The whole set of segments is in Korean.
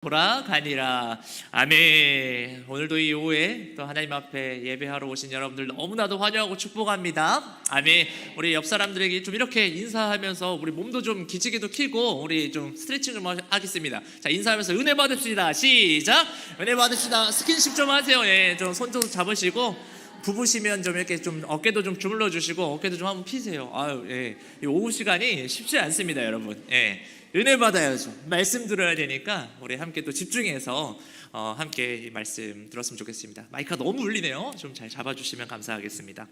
돌아가니라. 아멘. 오늘도 이 오후에 또 하나님 앞에 예배하러 오신 여러분들 너무나도 환영하고 축복합니다. 아멘. 우리 옆 사람들에게 좀 이렇게 인사하면서 우리 몸도 좀 기지개도 켜고 우리 좀 스트레칭 좀 하겠습니다. 자, 인사하면서 은혜 받읍시다. 시작. 은혜 받읍시다. 스킨십 좀 하세요. 예, 좀 손 좀 잡으시고 부부시면 좀 이렇게 좀 어깨도 좀 주물러 주시고 어깨도 좀 한번 피세요. 아유, 예. 이 오후 시간이 쉽지 않습니다, 여러분. 예. 은혜 받아야죠. 말씀 들어야 되니까 우리 함께 또 집중해서 함께 이 말씀 들었으면 좋겠습니다. 마이크가 너무 울리네요. 좀 잘 잡아주시면 감사하겠습니다.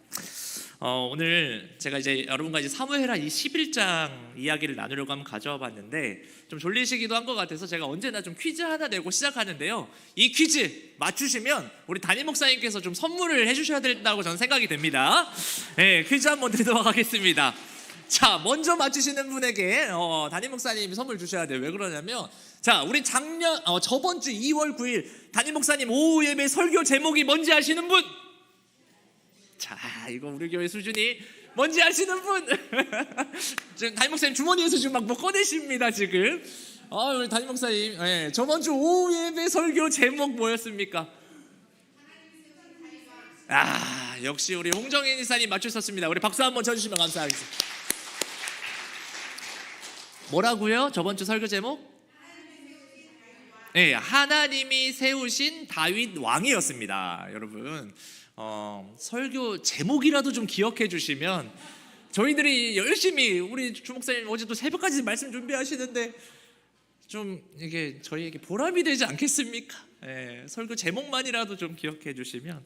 오늘 제가 이제 여러분과 이제 사무엘하 이 11장 이야기를 나누려고 한번 가져와 봤는데 좀 졸리시기도 한 것 같아서 제가 언제나 좀 퀴즈 하나 내고 시작하는데요. 이 퀴즈 맞추시면 우리 담임 목사님께서 좀 선물을 해주셔야 된다고 저는 생각이 됩니다. 네, 퀴즈 한번 드리도록 하겠습니다. 자, 먼저 맞추시는 분에게 담임 목사님이 선물 주셔야 돼요. 왜 그러냐면, 자, 우리 저번 주 2월 9일 담임 목사님 오후 예배 설교 제목이 뭔지 아시는 분? 자, 이거 우리 교회 수준이 뭔지 아시는 분? 지금 담임 목사님 주머니에서 지금 막 뭐 꺼내십니다 지금. 우리 담임 목사님, 네, 저번 주 오후 예배 설교 제목 뭐였습니까? 역시 우리 홍정인 이사님 맞추셨습니다. 우리 박수 한번 쳐주시면 감사하겠습니다. 뭐라고요? 저번 주 설교 제목? 네, 하나님이 세우신 다윗 왕이었습니다. 여러분, 설교 제목이라도 좀 기억해 주시면 저희들이 열심히 우리 주목사님 어제 또 새벽까지 말씀 준비하시는데 좀 이게 저희에게 보람이 되지 않겠습니까? 네, 설교 제목만이라도 좀 기억해 주시면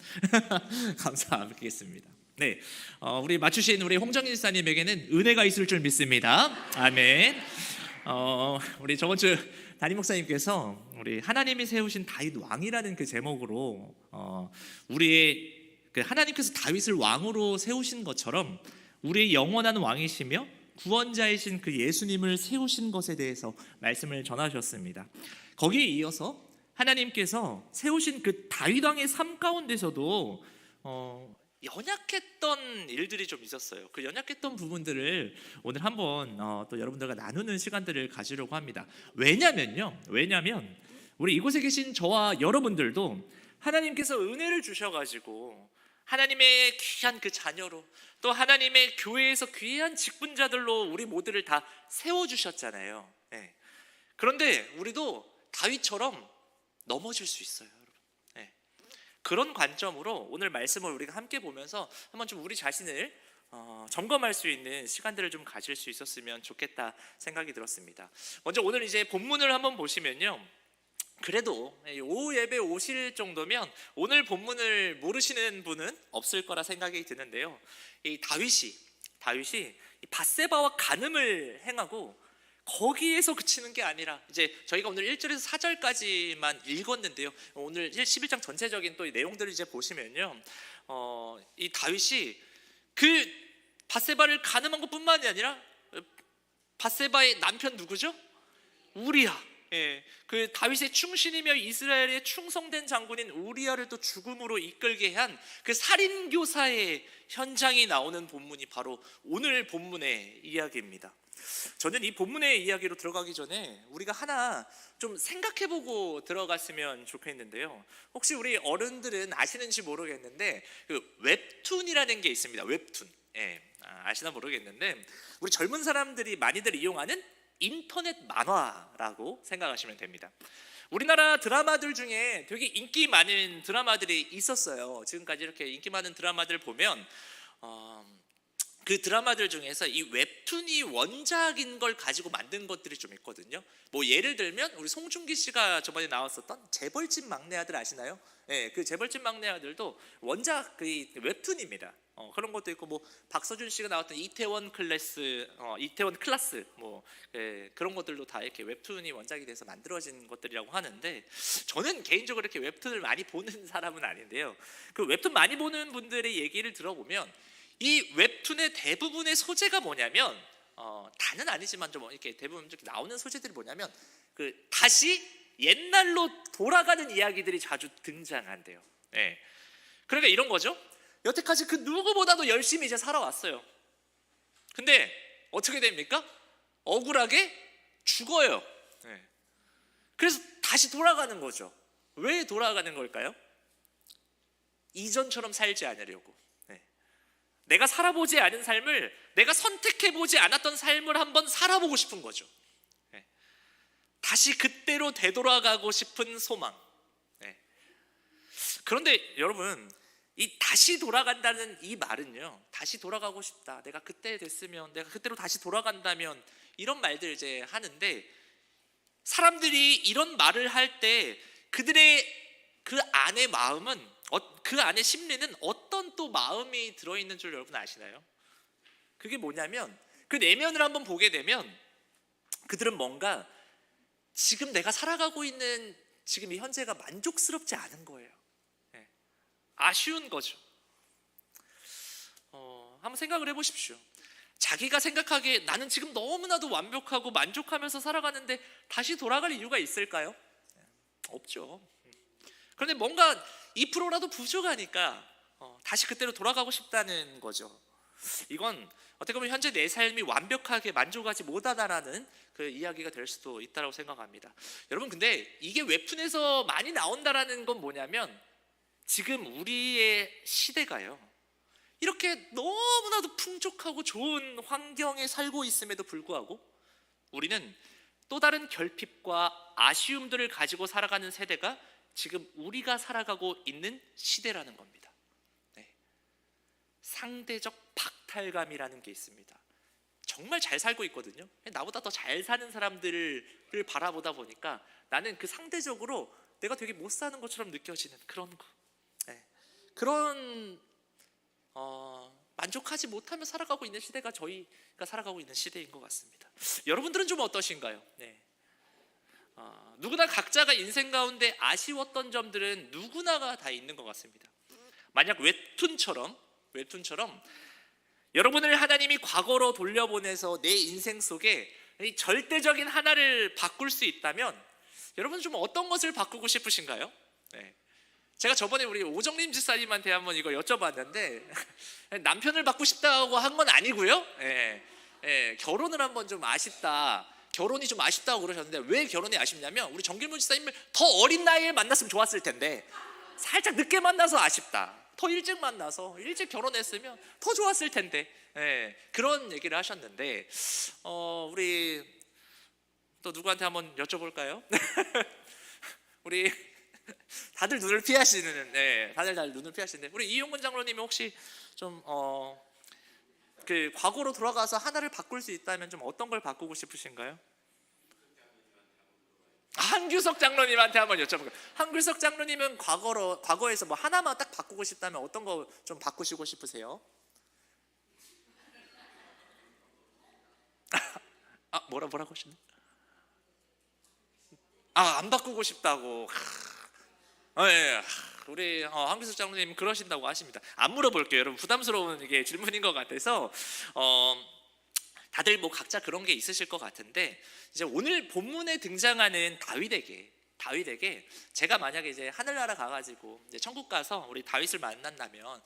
감사하겠습니다. 네, 우리 맞추신 우리 홍정일 사님에게는 은혜가 있을 줄 믿습니다. 아멘. 우리 저번 주 담임 목사님께서 우리 하나님이 세우신 다윗 왕이라는 그 제목으로 우리의 그 하나님께서 다윗을 왕으로 세우신 것처럼 우리의 영원한 왕이시며 구원자이신 그 예수님을 세우신 것에 대해서 말씀을 전하셨습니다. 거기에 이어서 하나님께서 세우신 그 다윗 왕의 삶 가운데서도 연약했던 일들이 좀 있었어요. 그 연약했던 부분들을 오늘 한번 또 여러분들과 나누는 시간들을 가지려고 합니다. 왜냐면 우리 이곳에 계신 저와 여러분들도 하나님께서 은혜를 주셔가지고 하나님의 귀한 그 자녀로 또 하나님의 교회에서 귀한 직분자들로 우리 모두를 다 세워주셨잖아요. 네. 그런데 우리도 다윗처럼 넘어질 수 있어요. 그런 관점으로 오늘 말씀을 우리가 함께 보면서 한번 좀 우리 자신을 점검할 수 있는 시간들을 좀 가질 수 있었으면 좋겠다 생각이 들었습니다. 먼저 오늘 이제 본문을 한번 보시면요, 그래도 오후 예배 오실 정도면 오늘 본문을 모르시는 분은 없을 거라 생각이 드는데요. 이 다윗이 이 밧세바와 간음을 행하고 거기에서 그치는 게 아니라 이제 저희가 오늘 1절에서 4절까지만 읽었는데요. 오늘 11장 전체적인 또 내용들을 이제 보시면요, 이 다윗이 그 밧세바를 간음한 것뿐만이 아니라 밧세바의 남편 누구죠? 우리야. 예, 그 다윗의 충신이며 이스라엘의 충성된 장군인 우리야를 또 죽음으로 이끌게 한 그 살인교사의 현장이 나오는 본문이 바로 오늘 본문의 이야기입니다. 저는 이 본문의 이야기로 들어가기 전에 우리가 하나 좀 생각해보고 들어갔으면 좋겠는데요. 혹시 우리 어른들은 아시는지 모르겠는데 그 웹툰이라는 게 있습니다. 웹툰. 예, 아시나 모르겠는데 우리 젊은 사람들이 많이들 이용하는 인터넷 만화라고 생각하시면 됩니다. 우리나라 드라마들 중에 되게 인기 많은 드라마들이 있었어요. 지금까지 이렇게 인기 많은 드라마들 보면 그 드라마들 중에서 이 웹툰이 원작인 걸 가지고 만든 것들이 좀 있거든요. 뭐 예를 들면 우리 송중기 씨가 저번에 나왔었던 재벌집 막내 아들 아시나요? 네, 그 재벌집 막내 아들도 원작 그 웹툰입니다. 그런 것도 있고 뭐 박서준 씨가 나왔던 이태원 클래스 뭐 그런 것들도 다 이렇게 웹툰이 원작이 돼서 만들어진 것들이라고 하는데, 저는 개인적으로 이렇게 웹툰을 많이 보는 사람은 아닌데요. 그 웹툰 많이 보는 분들의 얘기를 들어보면 이 웹툰의 대부분의 소재가 뭐냐면 다는 아니지만 좀 이렇게 대부분 이렇게 나오는 소재들이 뭐냐면 그 다시 옛날로 돌아가는 이야기들이 자주 등장한대요. 네. 그러니까 이런 거죠. 여태까지 그 누구보다도 열심히 이제 살아왔어요. 근데 어떻게 됩니까? 억울하게 죽어요. 네. 그래서 다시 돌아가는 거죠. 왜 돌아가는 걸까요? 이전처럼 살지 않으려고. 내가 살아보지 않은 삶을, 내가 선택해보지 않았던 삶을 한번 살아보고 싶은 거죠. 다시 그때로 되돌아가고 싶은 소망. 그런데 여러분, 이 다시 돌아간다는 이 말은요, 다시 돌아가고 싶다, 내가 그때 됐으면, 내가 그때로 다시 돌아간다면, 이런 말들 이제 하는데, 사람들이 이런 말을 할 때 그들의 그 안의 마음은, 그 안의 심리는 어떤 또 마음이 들어있는 줄 여러분 아시나요? 그게 뭐냐면, 그 내면을 한번 보게 되면 그들은 뭔가 지금 내가 살아가고 있는 지금 이 현재가 만족스럽지 않은 거예요. 아쉬운 거죠. 한번 생각을 해보십시오. 자기가 생각하기에 나는 지금 너무나도 완벽하고 만족하면서 살아가는데 다시 돌아갈 이유가 있을까요? 없죠. 그런데 뭔가 2%라도 부족하니까 다시 그때로 돌아가고 싶다는 거죠. 이건 어떻게 보면 현재 내 삶이 완벽하게 만족하지 못하다라는 그 이야기가 될 수도 있다고 생각합니다. 여러분, 근데 이게 웹툰에서 많이 나온다라는 건 뭐냐면, 지금 우리의 시대가요, 이렇게 너무나도 풍족하고 좋은 환경에 살고 있음에도 불구하고 우리는 또 다른 결핍과 아쉬움들을 가지고 살아가는 세대가 지금 우리가 살아가고 있는 시대라는 겁니다. 상대적 박탈감이라는 게 있습니다. 정말 잘 살고 있거든요. 나보다 더 잘 사는 사람들을 바라보다 보니까 나는 그 상대적으로 내가 되게 못 사는 것처럼 느껴지는 그런 거. 그런 만족하지 못하며 살아가고 있는 시대가 저희가 살아가고 있는 시대인 것 같습니다. 여러분들은 좀 어떠신가요? 누구나 각자가 인생 가운데 아쉬웠던 점들은 누구나가 다 있는 것 같습니다. 만약 웹툰처럼 여러분을 하나님이 과거로 돌려보내서 내 인생 속에 이 절대적인 하나를 바꿀 수 있다면 여러분 좀 어떤 것을 바꾸고 싶으신가요? 제가 저번에 우리 오정림 집사님한테 한번 이거 여쭤봤는데 남편을 바꾸고 싶다고 한 건 아니고요. 결혼을 한번 좀 아쉽다, 결혼이 좀 아쉽다고 그러셨는데, 왜 결혼이 아쉽냐면 우리 정길문 집사님을 더 어린 나이에 만났으면 좋았을 텐데 살짝 늦게 만나서 아쉽다, 더 일찍 만나서 일찍 결혼했으면 더 좋았을 텐데, 그런 얘기를 하셨는데, 우리 또 누구한테 한번 여쭤볼까요? 우리 다들 눈을 피하시는, 다들 눈을 피하시는데, 우리 이용근 장로님이 혹시 좀 그 과거로 돌아가서 하나를 바꿀 수 있다면 좀 어떤 걸 바꾸고 싶으신가요? 한규석 장로님한테 한번 여쭤볼게요. 한규석 장로님은 과거에서 뭐 하나만 딱 바꾸고 싶다면 어떤 거 좀 바꾸시고 싶으세요? 뭐라고 하셨나요? 안 바꾸고 싶다고. 우리 한규석 장로님 그러신다고 하십니다. 안 물어볼게요. 여러분, 부담스러운 이게 질문인 것 같아서 다들 뭐 각자 그런 게 있으실 것 같은데, 이제 오늘 본문에 등장하는 다윗에게 제가 만약에 이제 하늘나라 가가지고 이제 천국 가서 우리 다윗을 만난다면,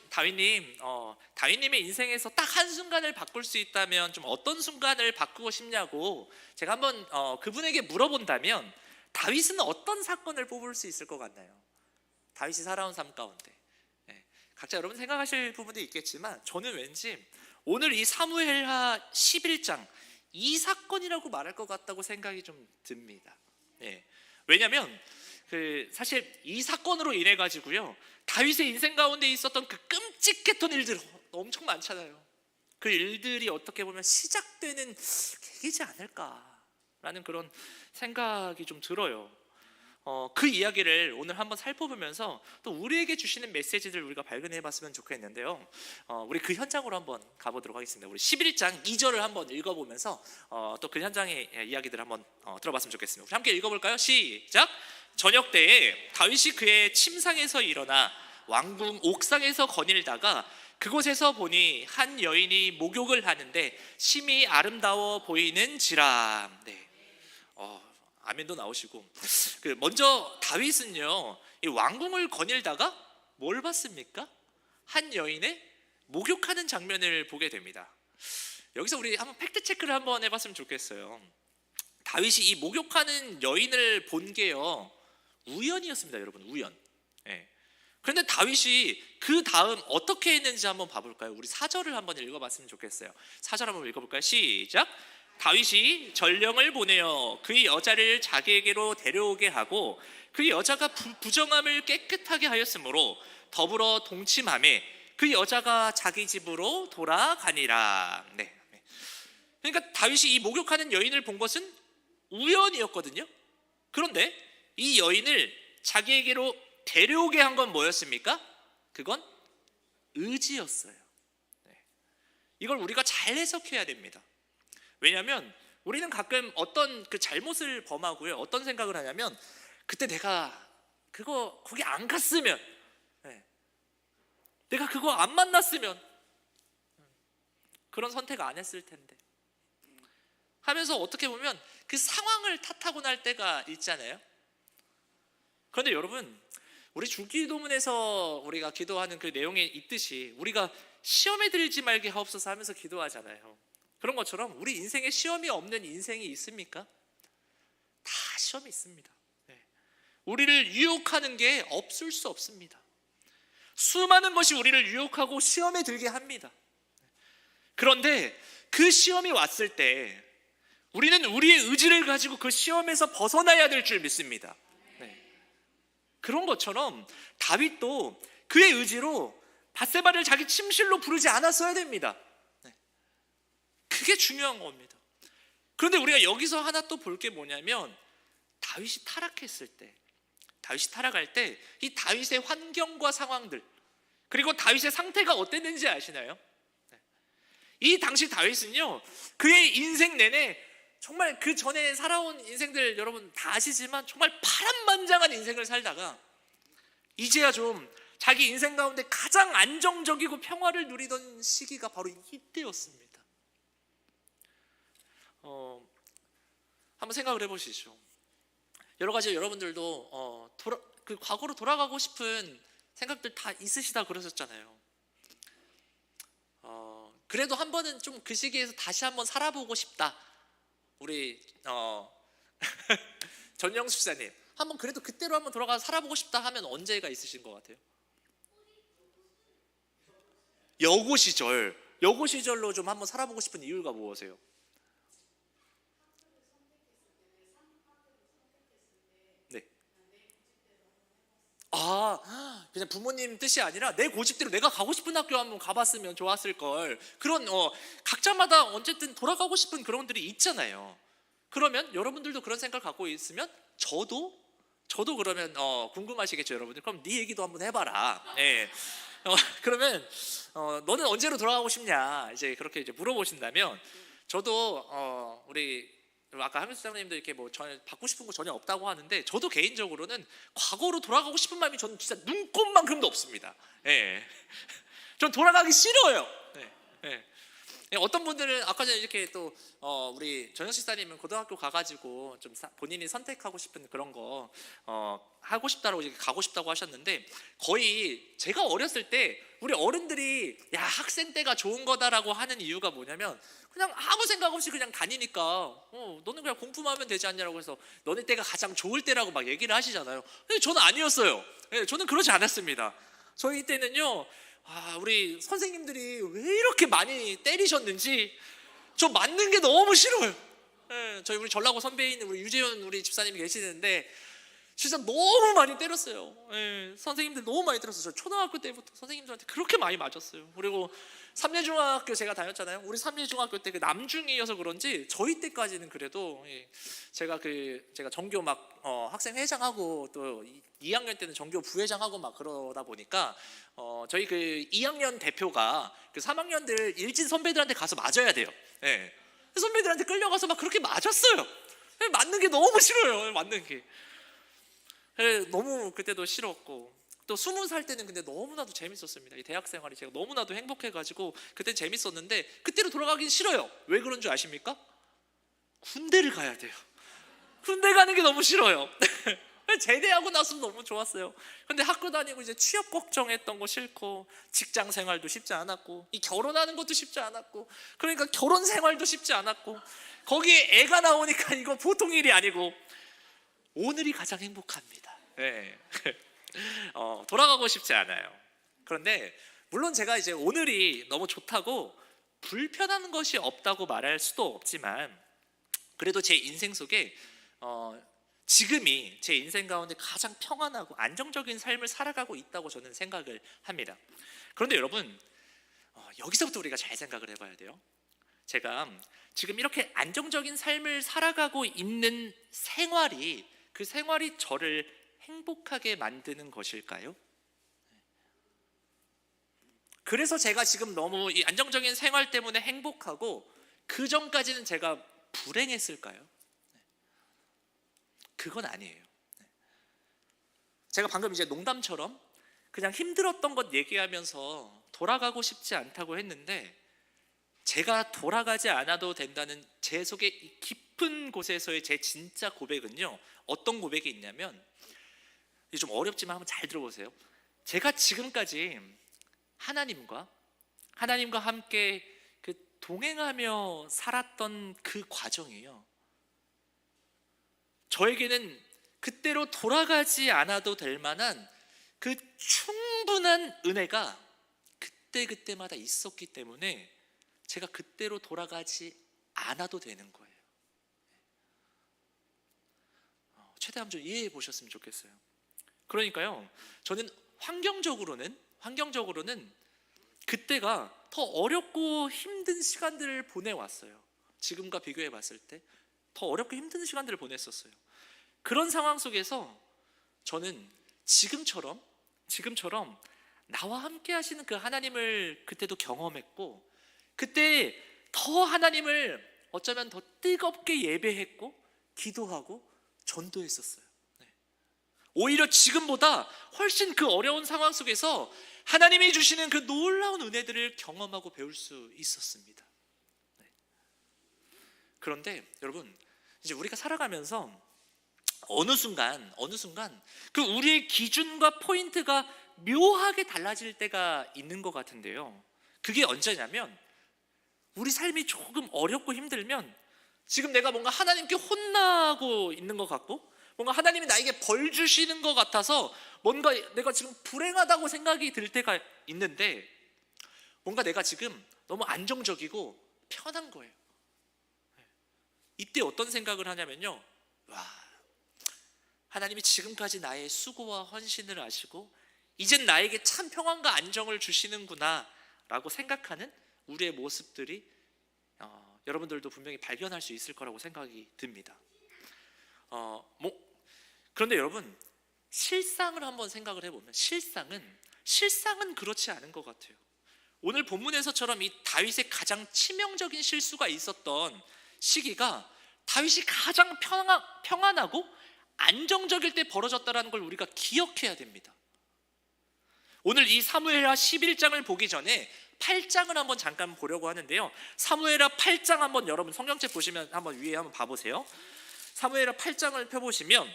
다윗님의 인생에서 딱 한 순간을 바꿀 수 있다면 좀 어떤 순간을 바꾸고 싶냐고 제가 한번 그분에게 물어본다면, 다윗은 어떤 사건을 뽑을 수 있을 것 같나요? 다윗이 살아온 삶 가운데 각자 여러분 생각하실 부분도 있겠지만, 저는 왠지 오늘 이 사무엘하 11장 이 사건이라고 말할 것 같다고 생각이 좀 듭니다. 왜냐하면 사실 이 사건으로 인해 가지고요, 다윗의 인생 가운데 있었던 그 끔찍했던 일들 엄청 많잖아요. 그 일들이 어떻게 보면 시작되는 계기지 않을까라는 그런 생각이 좀 들어요. 그 이야기를 오늘 한번 살펴보면서 또 우리에게 주시는 메시지들을 우리가 발견해 봤으면 좋겠는데요. 우리 그 현장으로 한번 가보도록 하겠습니다. 우리 11장 2절을 한번 읽어보면서 또 그 현장의 이야기들을 한번 들어봤으면 좋겠습니다. 우리 함께 읽어볼까요? 시작! 저녁 때에 다윗이 그의 침상에서 일어나 왕궁 옥상에서 거닐다가 그곳에서 보니 한 여인이 목욕을 하는데 심히 아름다워 보이는지라. 아멘도 나오시고, 먼저 다윗은요, 이 왕궁을 거닐다가 뭘 봤습니까? 한 여인의 목욕하는 장면을 보게 됩니다. 여기서 우리 한번 팩트 체크를 한번 해봤으면 좋겠어요. 다윗이 이 목욕하는 여인을 본 게요 우연이었습니다, 여러분. 우연. 예. 그런데 다윗이 그 다음 어떻게 했는지 한번 봐볼까요? 우리 4절을 한번 읽어봤으면 좋겠어요. 4절 한번 읽어볼까요? 시작. 다윗이 전령을 보내어 그 여자를 자기에게로 데려오게 하고 그 여자가 부정함을 깨끗하게 하였으므로 더불어 동침하매 그 여자가 자기 집으로 돌아가니라. 네. 그러니까 다윗이 이 목욕하는 여인을 본 것은 우연이었거든요. 그런데 이 여인을 자기에게로 데려오게 한 건 뭐였습니까? 그건 의지였어요. 네. 이걸 우리가 잘 해석해야 됩니다. 왜냐하면 우리는 가끔 어떤 그 잘못을 범하고요, 어떤 생각을 하냐면 그때 내가 거기 안 갔으면, 네. 내가 그거 안 만났으면 그런 선택 안 했을 텐데 하면서 어떻게 보면 그 상황을 탓하고 날 때가 있잖아요. 그런데 여러분, 우리 주기도문에서 우리가 기도하는 그 내용에 있듯이 우리가 시험에 들지 말게 하옵소서 하면서 기도하잖아요. 그런 것처럼 우리 인생에 시험이 없는 인생이 있습니까? 다 시험이 있습니다. 네. 우리를 유혹하는 게 없을 수 없습니다. 수많은 것이 우리를 유혹하고 시험에 들게 합니다. 그런데 그 시험이 왔을 때 우리는 우리의 의지를 가지고 그 시험에서 벗어나야 될 줄 믿습니다. 네. 그런 것처럼 다윗도 그의 의지로 밧세바를 자기 침실로 부르지 않았어야 됩니다. 네. 그게 중요한 겁니다. 그런데 우리가 여기서 하나 또 볼 게 뭐냐면 다윗이 타락했을 때, 다윗이 타락할 때 이 다윗의 환경과 상황들, 그리고 다윗의 상태가 어땠는지 아시나요? 네. 이 당시 다윗은요 그의 인생 내내 정말 그 전에 살아온 인생들 여러분 다 아시지만 정말 파란만장한 인생을 살다가 이제야 좀 자기 인생 가운데 가장 안정적이고 평화를 누리던 시기가 바로 이때였습니다. 한번 생각을 해보시죠. 여러 가지 여러분들도 그 과거로 돌아가고 싶은 생각들 다 있으시다 그러셨잖아요. 그래도 한 번은 좀 그 시기에서 다시 한번 살아보고 싶다. 우리 전영수 집사님, 한번 그래도 그때로 한번 돌아가서 살아보고 싶다 하면 언제가 있으신 것 같아요? 여고 시절로 좀 한번 살아보고 싶은 이유가 무엇이에요? 네. 그냥 부모님 뜻이 아니라 내 고집대로 내가 가고 싶은 학교 한번 가봤으면 좋았을 걸. 그런 각자마다 어쨌든 돌아가고 싶은 그런 분들이 있잖아요. 그러면 여러분들도 그런 생각을 갖고 있으면 저도 그러면 궁금하시겠죠, 여러분들. 그럼 네 얘기도 한번 해봐라. 네. 그러면 너는 언제로 돌아가고 싶냐 이제 그렇게 이제 물어보신다면 저도 우리 아까 하민수 장님도 이렇게 뭐 전혀 받고 싶은 거 전혀 없다고 하는데 저도 개인적으로는 과거로 돌아가고 싶은 마음이 저는 진짜 눈꼽만큼도 없습니다. 예. 전 돌아가기 싫어요. 예. 예. 어떤 분들은 아까 전에 이렇게 또 우리 전영식 사님은 고등학교 가가지고 좀 본인이 선택하고 싶은 그런 거 하고 싶다고 가고 싶다고 하셨는데 거의 제가 어렸을 때 우리 어른들이 야 학생 때가 좋은 거다라고 하는 이유가 뭐냐면 그냥 아무 생각 없이 그냥 다니니까 너는 그냥 공부만 하면 되지 않냐라고 해서 너네 때가 가장 좋을 때라고 막 얘기를 하시잖아요. 근데 저는 아니었어요. 저는 그러지 않았습니다. 저희 때는요 우리 선생님들이 왜 이렇게 많이 때리셨는지 저 맞는 게 너무 싫어요. 저희 우리 전라고 선배인 우리 유재현 우리 집사님이 계시는데 진짜 너무 많이 때렸어요. 선생님들 너무 많이 때렸어요. 저 초등학교 때부터 선생님들한테 그렇게 많이 맞았어요. 그리고 삼례중학교 제가 다녔잖아요. 우리 삼례중학교 때 그 남중이어서 그런지 저희 때까지는 그래도 제가 전교 막 학생 회장하고 또 2학년 때는 전교 부회장하고 막 그러다 보니까 저희 그 2학년 대표가 그 3학년들 일진 선배들한테 가서 맞아야 돼요. 선배들한테 끌려가서 막 그렇게 맞았어요. 맞는 게 너무 싫어요. 맞는 게 너무 그때도 싫었고 또 20살 때는 근데 너무나도 재밌었습니다. 이 대학 생활이 제가 너무나도 행복해가지고 그때 재밌었는데 그때로 돌아가긴 싫어요. 왜 그런 줄 아십니까? 군대를 가야 돼요. 군대 가는 게 너무 싫어요. 제대하고 나서 너무 좋았어요. 근데 학교 다니고 이제 취업 걱정했던 거 싫고 직장 생활도 쉽지 않았고 이 결혼하는 것도 쉽지 않았고 그러니까 결혼 생활도 쉽지 않았고 거기에 애가 나오니까 이거 보통 일이 아니고 오늘이 가장 행복합니다. 네. 돌아가고 싶지 않아요. 그런데 물론 제가 이제 오늘이 너무 좋다고 불편한 것이 없다고 말할 수도 없지만 그래도 제 인생 속에 지금이 제 인생 가운데 가장 평안하고 안정적인 삶을 살아가고 있다고 저는 생각을 합니다. 그런데 여러분 여기서부터 우리가 잘 생각을 해봐야 돼요. 제가 지금 이렇게 안정적인 삶을 살아가고 있는 생활이 그 생활이 저를 행복하게 만드는 것일까요? 그래서 제가 지금 너무 이 안정적인 생활 때문에 행복하고 그 전까지는 제가 불행했을까요? 그건 아니에요. 제가 방금 이제 농담처럼 그냥 힘들었던 것 얘기하면서 돌아가고 싶지 않다고 했는데 제가 돌아가지 않아도 된다는 제 속의 이 깊은 곳에서의 제 진짜 고백은요, 어떤 고백이 있냐면, 이게 좀 어렵지만 한번 잘 들어보세요. 제가 지금까지 하나님과 함께 그 동행하며 살았던 그 과정이에요. 저에게는 그때로 돌아가지 않아도 될 만한 그 충분한 은혜가 그때마다 있었기 때문에 제가 그때로 돌아가지 않아도 되는 거예요. 최대한 좀 이해해 보셨으면 좋겠어요. 그러니까요, 저는 환경적으로는 그때가 더 어렵고 힘든 시간들을 보내왔어요. 지금과 비교해 봤을 때 더 어렵고 힘든 시간들을 보냈었어요. 그런 상황 속에서 저는 지금처럼 나와 함께 하시는 그 하나님을 그때도 경험했고, 그때 더 하나님을 어쩌면 더 뜨겁게 예배했고 기도하고 전도했었어요. 오히려 지금보다 훨씬 그 어려운 상황 속에서 하나님이 주시는 그 놀라운 은혜들을 경험하고 배울 수 있었습니다. 그런데 여러분, 이제 우리가 살아가면서 어느 순간 그 우리의 기준과 포인트가 묘하게 달라질 때가 있는 것 같은데요. 그게 언제냐면, 우리 삶이 조금 어렵고 힘들면 지금 내가 뭔가 하나님께 혼나고 있는 것 같고, 뭔가 하나님이 나에게 벌 주시는 것 같아서 뭔가 내가 지금 불행하다고 생각이 들 때가 있는데, 뭔가 내가 지금 너무 안정적이고 편한 거예요. 이때 어떤 생각을 하냐면요, 와, 하나님이 지금까지 나의 수고와 헌신을 아시고 이젠 나에게 참 평안과 안정을 주시는구나 라고 생각하는 우리의 모습들이 여러분들도 분명히 발견할 수 있을 거라고 생각이 듭니다. 그런데 여러분, 실상을 한번 생각을 해보면 실상은 그렇지 않은 것 같아요. 오늘 본문에서처럼 이 다윗의 가장 치명적인 실수가 있었던 시기가 다윗이 가장 평안하고 안정적일 때 벌어졌다는 걸 우리가 기억해야 됩니다. 오늘 이 사무엘하 11장을 보기 전에 8장을 한번 잠깐 보려고 하는데요. 사무엘하 8장 한번 여러분 성경책 보시면 한번 위에 한번 봐보세요. 사무엘하 8장을 펴보시면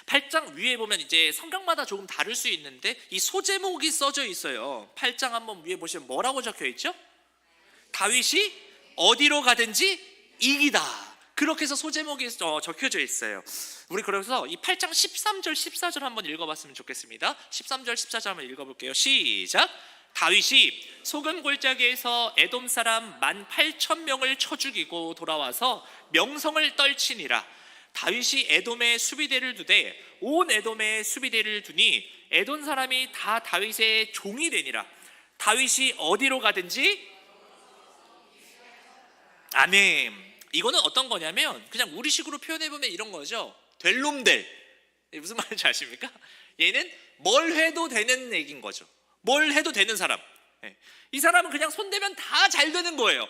8장 위에 보면 이제 성경마다 조금 다를 수 있는데 이 소제목이 써져 있어요. 8장 한번 위에 보시면 뭐라고 적혀 있죠? 다윗이 어디로 가든지 이기다. 그렇게 해서 소제목이 적혀져 있어요. 우리 그래서 이 8장 13절 14절 한번 읽어봤으면 좋겠습니다. 13절 14절 한번 읽어볼게요. 시작. 다윗이 소금 골짜기에서 에돔 사람 18,000명을 쳐 죽이고 돌아와서 명성을 떨치니라. 다윗이 에돔에 수비대를 두되 온 에돔에 수비대를 두니 에돔 사람이 다 다윗의 종이 되니라. 다윗이 어디로 가든지 아멘. 이거는 어떤 거냐면 그냥 우리식으로 표현해보면 이런 거죠. 될 놈들. 무슨 말인지 아십니까? 얘는 뭘 해도 되는 얘기인 거죠. 뭘 해도 되는 사람. 이 사람은 그냥 손대면 다 잘 되는 거예요.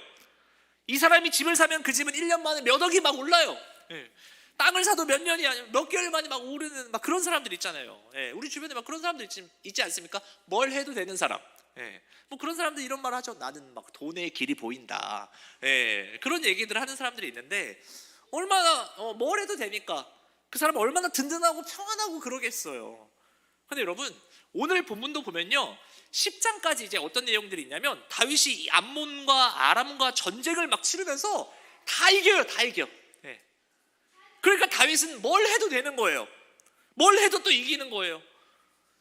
이 사람이 집을 사면 그 집은 1년 만에 몇 억이 막 올라요. 땅을 사도 몇 년이 아니라 몇 개월 만에 막 오르는 막 그런 사람들 있잖아요. 우리 주변에 막 그런 사람들 있지 않습니까? 뭘 해도 되는 사람. 뭐 그런 사람들 이런 말 하죠. 나는 막 돈의 길이 보인다. 그런 얘기들 하는 사람들이 있는데 얼마나 뭘 해도 되니까 그 사람은 얼마나 든든하고 평안하고 그러겠어요. 근데 여러분, 오늘 본문도 보면요, 10장까지 이제 어떤 내용들이 있냐면 다윗이 암몬과 아람과 전쟁을 막 치르면서 다 이겨요. 다 이겨. 네. 그러니까 다윗은 뭘 해도 되는 거예요. 뭘 해도 또 이기는 거예요.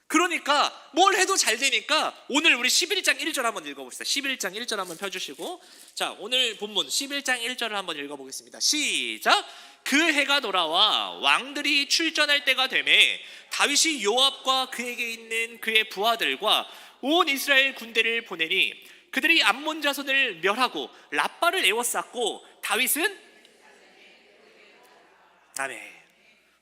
그러니까 뭘 해도 잘 되니까 오늘 우리 11장 1절 한번 읽어봅시다. 11장 1절 한번 펴주시고, 자, 오늘 본문 11장 1절을 한번 읽어보겠습니다. 시작. 그 해가 돌아와 왕들이 출전할 때가 되매 다윗이 요압과 그에게 있는 그의 부하들과 온 이스라엘 군대를 보내니 그들이 암몬 자손을 멸하고 랍바를 에워쌌고 다윗은 아멘.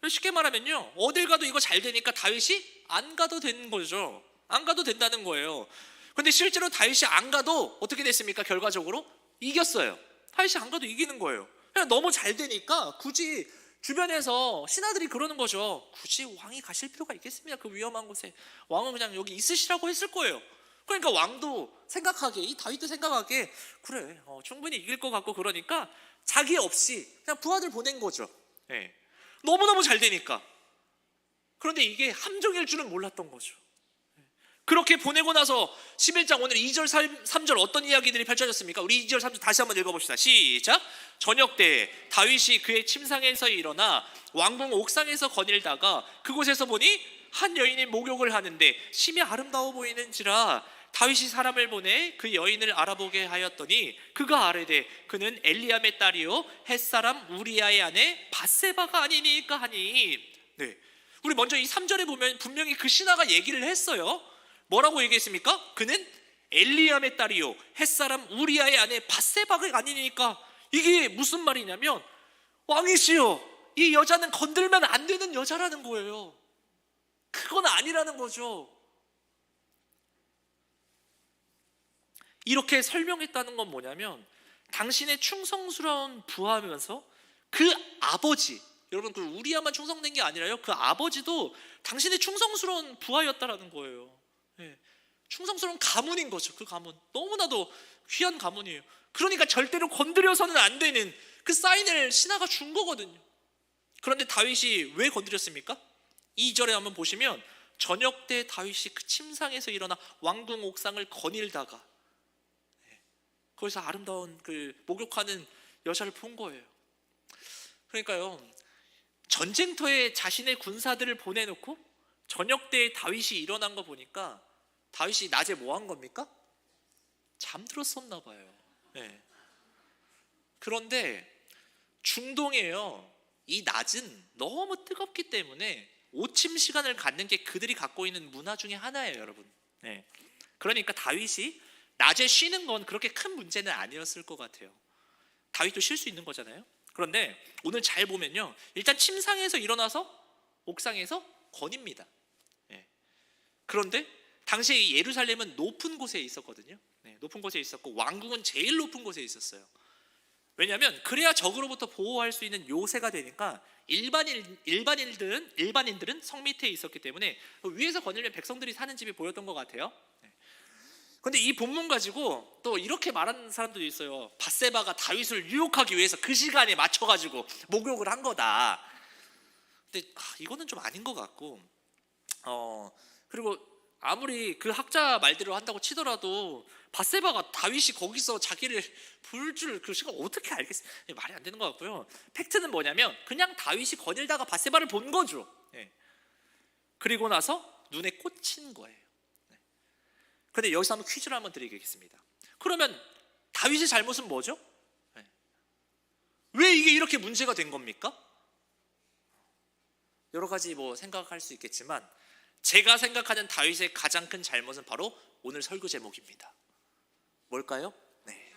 쉽게 말하면요, 어딜 가도 이거 잘 되니까 다윗이 안 가도 되는 거죠. 안 가도 된다는 거예요. 근데 실제로 다윗이 안 가도 어떻게 됐습니까? 결과적으로 이겼어요. 다윗이 안 가도 이기는 거예요. 그냥 너무 잘 되니까 굳이 주변에서 신하들이 그러는 거죠. 굳이 왕이 가실 필요가 있겠습니까? 그 위험한 곳에. 왕은 그냥 여기 있으시라고 했을 거예요. 그러니까 왕도 생각하기에, 이 다윗도 생각하기에, 그래, 충분히 이길 것 같고, 그러니까 자기 없이 그냥 부하들 보낸 거죠. 네. 너무너무 잘 되니까. 그런데 이게 함정일 줄은 몰랐던 거죠. 그렇게 보내고 나서 11장 오늘 2절 3절 어떤 이야기들이 펼쳐졌습니까? 우리 2절 3절 다시 한번 읽어봅시다. 시작. 저녁 때 다윗이 그의 침상에서 일어나 왕궁 옥상에서 거닐다가 그곳에서 보니 한 여인이 목욕을 하는데 심히 아름다워 보이는지라 다윗이 사람을 보내 그 여인을 알아보게 하였더니 그가 아뢰되 그는 엘리암의 딸이요 햇사람 우리아의 아내 밧세바가 아니니까 하니. 네, 우리 먼저 이 3절에 보면 분명히 그 신하가 얘기를 했어요. 뭐라고 얘기했습니까? 그는 엘리암의 딸이요 햇사람 우리아의 아내 밧세바가 아니니까. 이게 무슨 말이냐면, 왕이시여, 이 여자는 건들면 안 되는 여자라는 거예요. 그건 아니라는 거죠. 이렇게 설명했다는 건 뭐냐면, 당신의 충성스러운 부하면서 그 아버지, 여러분 그 우리아만 충성된 게 아니라요, 그 아버지도 당신의 충성스러운 부하였다라는 거예요. 네. 충성스러운 가문인 거죠. 그 가문 너무나도 귀한 가문이에요. 그러니까 절대로 건드려서는 안 되는 그 사인을 신하가 준 거거든요. 그런데 다윗이 왜 건드렸습니까? 2절에 한번 보시면 저녁 때 다윗이 그 침상에서 일어나 왕궁 옥상을 거닐다가 거기서 아름다운 그 목욕하는 여자를 본 거예요. 그러니까요, 전쟁터에 자신의 군사들을 보내놓고 저녁 때 다윗이 일어난 거 보니까 다윗이 낮에 뭐 한 겁니까? 잠들었었나 봐요. 네. 그런데 중동이에요. 이 낮은 너무 뜨겁기 때문에 오침 시간을 갖는 게 그들이 갖고 있는 문화 중에 하나예요, 여러분. 네. 그러니까 다윗이 낮에 쉬는 건 그렇게 큰 문제는 아니었을 것 같아요. 다윗도 쉴 수 있는 거잖아요. 그런데 오늘 잘 보면요, 일단 침상에서 일어나서 옥상에서 거닙니다. 네. 그런데 당시에 예루살렘은 높은 곳에 있었거든요. 네, 높은 곳에 있었고 왕궁은 제일 높은 곳에 있었어요. 왜냐하면 그래야 적으로부터 보호할 수 있는 요새가 되니까 일반인들은 성 밑에 있었기 때문에 위에서 거닐면 백성들이 사는 집이 보였던 것 같아요. 그런데 이 본문 가지고 또 이렇게 말하는 사람들도 있어요. 밧세바가 다윗을 유혹하기 위해서 그 시간에 맞춰가지고 목욕을 한 거다. 근데 이거는 좀 아닌 것 같고, 그리고 아무리 그 학자 말대로 한다고 치더라도 밧세바가 다윗이 거기서 자기를 부를 줄 그 시간 어떻게 알겠어요? 말이 안 되는 것 같고요. 팩트는 뭐냐면 그냥 다윗이 거닐다가 밧세바를 본 거죠. 네. 그리고 나서 눈에 꽂힌 거예요. 네. 그런데 여기서 한번 퀴즈를 한번 드리겠습니다. 그러면 다윗의 잘못은 뭐죠? 네. 왜 이게 이렇게 문제가 된 겁니까? 여러 가지 뭐 생각할 수 있겠지만 제가 생각하는 다윗의 가장 큰 잘못은 바로 오늘 설교 제목입니다. 뭘까요? 네.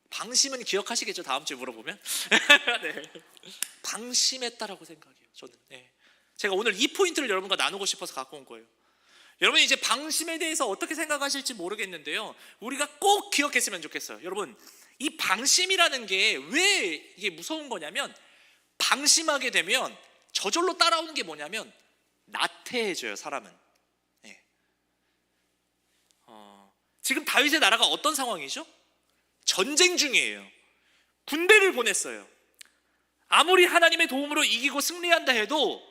방심은 기억하시겠죠? 다음 주에 물어보면. 네. 방심했다라고 생각해요, 저는. 네. 제가 오늘 이 포인트를 여러분과 나누고 싶어서 갖고 온 거예요. 여러분 이제 방심에 대해서 어떻게 생각하실지 모르겠는데요, 우리가 꼭 기억했으면 좋겠어요. 여러분, 이 방심이라는 게 왜 이게 무서운 거냐면, 방심하게 되면 저절로 따라오는 게 뭐냐면 나태해져요, 사람은. 네. 지금 다윗의 나라가 어떤 상황이죠? 전쟁 중이에요. 군대를 보냈어요. 아무리 하나님의 도움으로 이기고 승리한다 해도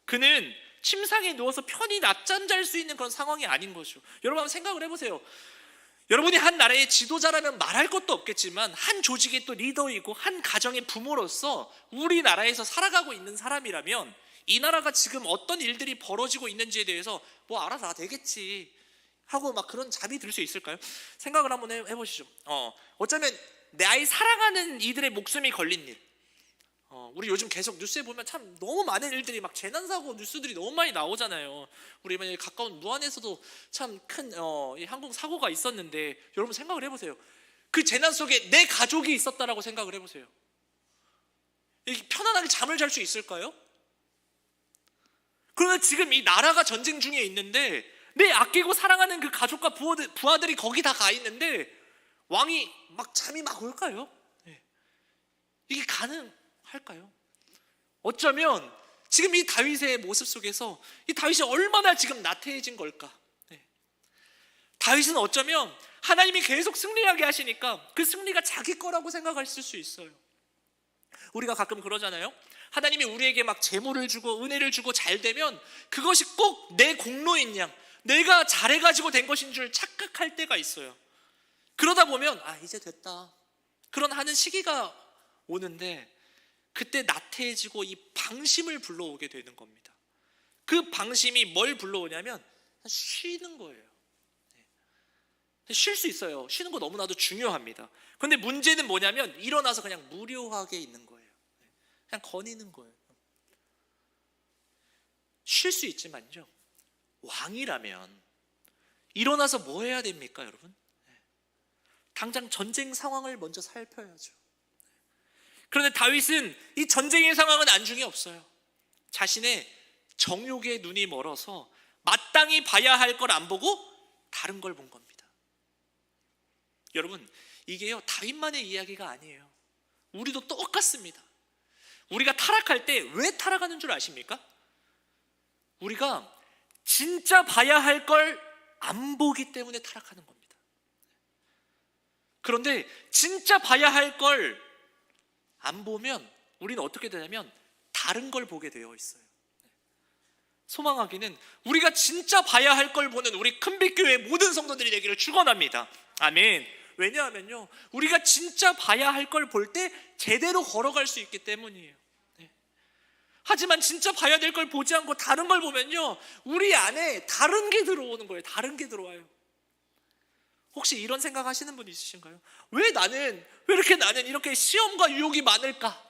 그는 침상에 누워서 편히 낮잠 잘 수 있는 그런 상황이 아닌 거죠. 여러분 한번 생각을 해보세요. 여러분이 한 나라의 지도자라면 말할 것도 없겠지만 한 조직의 또 리더이고 한 가정의 부모로서 우리나라에서 살아가고 있는 사람이라면 이 나라가 지금 어떤 일들이 벌어지고 있는지에 대해서 뭐 알아서 다 되겠지 하고 막 그런 잠이 들 수 있을까요? 생각을 한번 해보시죠. 어쩌면 내 아이 사랑하는 이들의 목숨이 걸린 일, 우리 요즘 계속 뉴스에 보면 참 너무 많은 일들이 막 재난사고 뉴스들이 너무 많이 나오잖아요. 우리 이번에 가까운 무안에서도 참 큰 항공 사고가 있었는데 여러분 생각을 해보세요. 그 재난 속에 내 가족이 있었다라고 생각을 해보세요. 편안하게 잠을 잘 수 있을까요? 그런데 지금 이 나라가 전쟁 중에 있는데 내 아끼고 사랑하는 그 가족과 부하들이 거기 다 가 있는데 왕이 막 잠이 막 올까요? 이게 가능할까요? 어쩌면 지금 이 다윗의 모습 속에서 이 다윗이 얼마나 지금 나태해진 걸까? 다윗은 어쩌면 하나님이 계속 승리하게 하시니까 그 승리가 자기 거라고 생각했을 수 있어요. 우리가 가끔 그러잖아요. 하나님이 우리에게 막 재물을 주고 은혜를 주고 잘 되면 그것이 꼭 내 공로인 양, 내가 잘해가지고 된 것인 줄 착각할 때가 있어요. 그러다 보면 이제 됐다 그런 하는 시기가 오는데 그때 나태해지고 이 방심을 불러오게 되는 겁니다. 그 방심이 뭘 불러오냐면 쉬는 거예요. 쉴 수 있어요. 쉬는 거 너무나도 중요합니다. 그런데 문제는 뭐냐면 일어나서 그냥 무료하게 있는 거예요. 그냥 거니는 거예요. 쉴 수 있지만요, 왕이라면 일어나서 뭐 해야 됩니까, 여러분? 당장 전쟁 상황을 먼저 살펴야죠. 그런데 다윗은 이 전쟁의 상황은 안중에 없어요. 자신의 정욕에 눈이 멀어서 마땅히 봐야 할 걸 안 보고 다른 걸 본 겁니다. 여러분, 이게요 다윗만의 이야기가 아니에요. 우리도 똑같습니다. 우리가 타락할 때 왜 타락하는 줄 아십니까? 우리가 진짜 봐야 할 걸 안 보기 때문에 타락하는 겁니다. 그런데 진짜 봐야 할 걸 안 보면 우리는 어떻게 되냐면 다른 걸 보게 되어 있어요. 소망하기는 우리가 진짜 봐야 할 걸 보는 우리 큰빛교회 모든 성도들이 되기를 축원합니다. 아멘. 왜냐하면요, 우리가 진짜 봐야 할 걸 볼 때 제대로 걸어갈 수 있기 때문이에요. 하지만 진짜 봐야 될 걸 보지 않고 다른 걸 보면요, 우리 안에 다른 게 들어오는 거예요. 다른 게 들어와요. 혹시 이런 생각 하시는 분 있으신가요? 왜 이렇게 나는 이렇게 시험과 유혹이 많을까?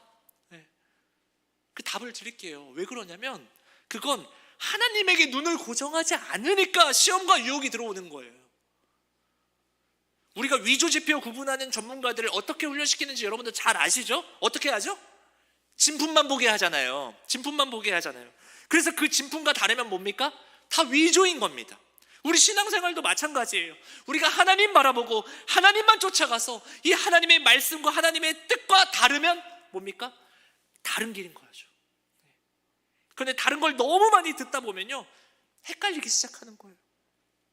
그 답을 드릴게요. 왜 그러냐면 그건 하나님에게 눈을 고정하지 않으니까 시험과 유혹이 들어오는 거예요. 우리가 위조지표 구분하는 전문가들을 어떻게 훈련시키는지 여러분들 잘 아시죠? 어떻게 하죠? 진품만 보게 하잖아요. 진품만 보게 하잖아요. 그래서 그 진품과 다르면 뭡니까? 다 위조인 겁니다. 우리 신앙생활도 마찬가지예요. 우리가 하나님 바라보고 하나님만 쫓아가서 이 하나님의 말씀과 하나님의 뜻과 다르면 뭡니까? 다른 길인 거죠. 그런데 다른 걸 너무 많이 듣다 보면요, 헷갈리기 시작하는 거예요.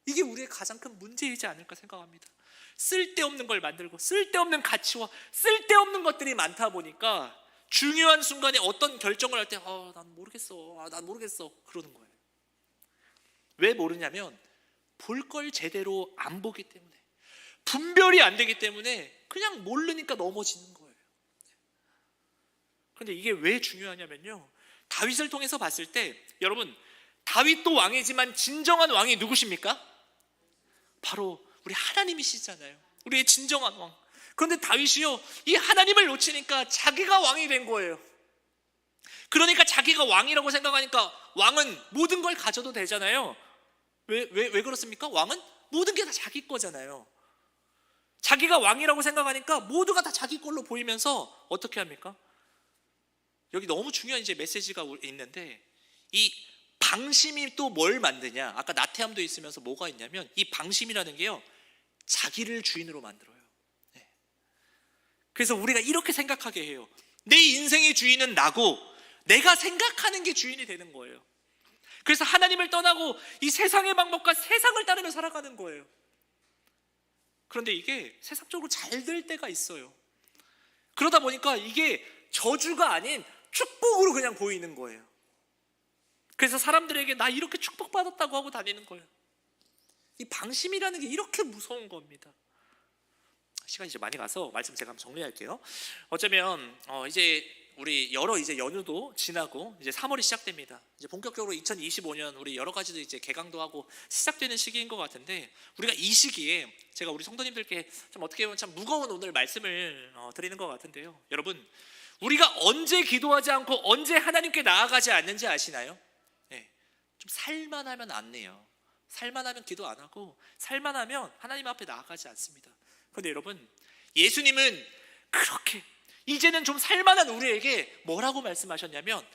이게 우리의 가장 큰 문제이지 않을까 생각합니다. 쓸데없는 걸 만들고 쓸데없는 가치와 쓸데없는 것들이 많다 보니까 중요한 순간에 어떤 결정을 할 때 난 모르겠어 그러는 거예요. 왜 모르냐면 볼 걸 제대로 안 보기 때문에, 분별이 안 되기 때문에 그냥 모르니까 넘어지는 거예요. 그런데 이게 왜 중요하냐면요, 다윗을 통해서 봤을 때 여러분, 다윗도 왕이지만 진정한 왕이 누구십니까? 바로 우리 하나님이시잖아요. 우리의 진정한 왕. 그런데 다윗이요, 이 하나님을 놓치니까 자기가 왕이 된 거예요. 그러니까 자기가 왕이라고 생각하니까 왕은 모든 걸 가져도 되잖아요. 왜 그렇습니까? 왕은 모든 게 다 자기 거잖아요. 자기가 왕이라고 생각하니까 모두가 다 자기 걸로 보이면서 어떻게 합니까? 여기 너무 중요한 이제 메시지가 있는데, 이 방심이 또 뭘 만드냐? 아까 나태함도 있으면서 뭐가 있냐면 이 방심이라는 게요, 자기를 주인으로 만들어요. 그래서 우리가 이렇게 생각하게 해요. 내 인생의 주인은 나고 내가 생각하는 게 주인이 되는 거예요. 그래서 하나님을 떠나고 이 세상의 방법과 세상을 따르며 살아가는 거예요. 그런데 이게 세상적으로 잘 될 때가 있어요. 그러다 보니까 이게 저주가 아닌 축복으로 그냥 보이는 거예요. 그래서 사람들에게 나 이렇게 축복받았다고 하고 다니는 거예요. 이 방심이라는 게 이렇게 무서운 겁니다. 시간이 이제 많이 가서 말씀 제가 한번 정리할게요. 어쩌면 이제 우리 이제 연휴도 지나고 이제 3월이 시작됩니다. 이제 본격적으로 2025년 우리 여러 가지도 이제 개강도 하고 시작되는 시기인 것 같은데, 우리가 이 시기에 제가 우리 성도님들께 참 어떻게 보면 참 무거운 오늘 말씀을 드리는 것 같은데요. 여러분, 우리가 언제 기도하지 않고 언제 하나님께 나아가지 않는지 아시나요? 네, 좀 살만하면 안 내요. 살만하면 기도 안 하고 살만하면 하나님 앞에 나아가지 않습니다. 그런데 여러분, 예수님은 그렇게 이제는 좀 살만한 우리에게 뭐라고 말씀하셨냐면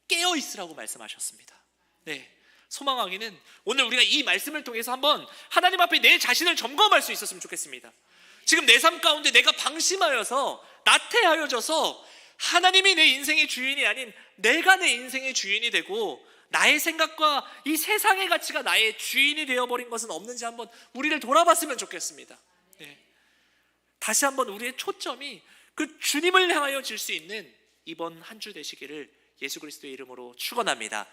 깨어 있으라고 말씀하셨습니다. 네, 소망하기는 오늘 우리가 이 말씀을 통해서 한번 하나님 앞에 내 자신을 점검할 수 있었으면 좋겠습니다. 지금 내 삶 가운데 내가 방심하여서 나태하여져서 하나님이 내 인생의 주인이 아닌 내가 내 인생의 주인이 되고 나의 생각과 이 세상의 가치가 나의 주인이 되어버린 것은 없는지 한번 우리를 돌아봤으면 좋겠습니다. 네. 다시 한번 우리의 초점이 그 주님을 향하여 질 수 있는 이번 한 주 되시기를 예수 그리스도의 이름으로 축원합니다.